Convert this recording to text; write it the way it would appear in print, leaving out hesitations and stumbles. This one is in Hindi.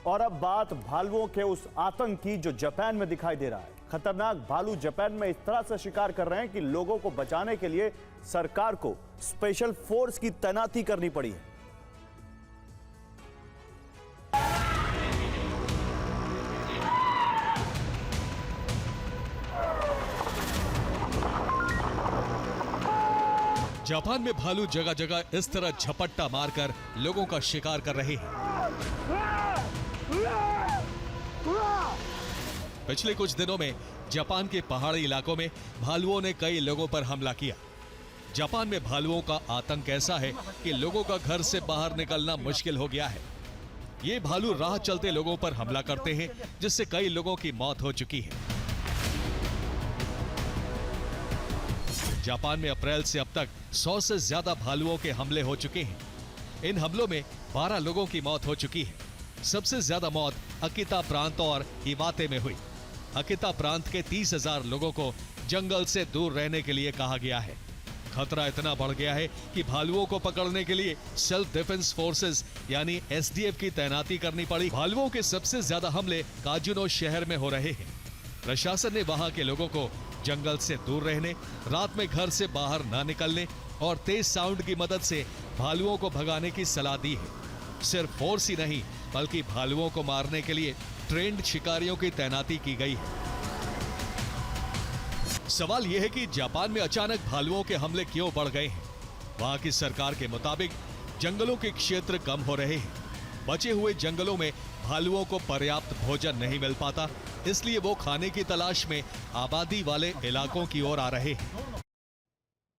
और अब बात भालुओं के उस आतंक की जो जापान में दिखाई दे रहा है। खतरनाक भालू जापान में इस तरह से शिकार कर रहे हैं कि लोगों को बचाने के लिए सरकार को स्पेशल फोर्स की तैनाती करनी पड़ी है। जापान में भालू जगह जगह इस तरह झपट्टा मारकर लोगों का शिकार कर रहे हैं। पिछले कुछ दिनों में जापान के पहाड़ी इलाकों में भालुओं ने कई लोगों पर हमला किया। जापान में भालुओं का आतंक ऐसा है कि लोगों का घर से बाहर निकलना मुश्किल हो गया है। ये भालू राह चलते लोगों पर हमला करते हैं, जिससे कई लोगों की मौत हो चुकी है। जापान में अप्रैल से अब तक 100 से ज्यादा भालुओं के हमले हो चुके हैं। इन हमलों में 12 लोगों की मौत हो चुकी है। सबसे ज्यादा मौत अकिता प्रांत और इवाते में हुई। अकिता प्रांत के 30,000 लोगों को जंगल से दूर रहने के लिए कहा गया है। खतरा इतना बढ़ गया है कि भालुओं को पकड़ने के लिए सेल्फ डिफेंस फोर्सेस यानी एसडीएफ की तैनाती करनी पड़ी। भालुओं के सबसे ज्यादा हमले काजुनो शहर में हो रहे हैं। प्रशासन ने वहां के लोगों को जंगल से दूर रहने, रात में घर से बाहर ना निकलने और तेज साउंड की मदद से भालुओं को भगाने की सलाह दी है। सिर्फ फोर्स ही नहीं बल्कि भालुओं को मारने के लिए ट्रेंड शिकारियों की तैनाती की गई है। सवाल यह है कि जापान में अचानक भालुओं के हमले क्यों बढ़ गए हैं? वहां की सरकार के मुताबिक जंगलों के क्षेत्र कम हो रहे हैं। बचे हुए जंगलों में भालुओं को पर्याप्त भोजन नहीं मिल पाता, इसलिए वो खाने की तलाश में आबादी वाले इलाकों की ओर आ रहे हैं।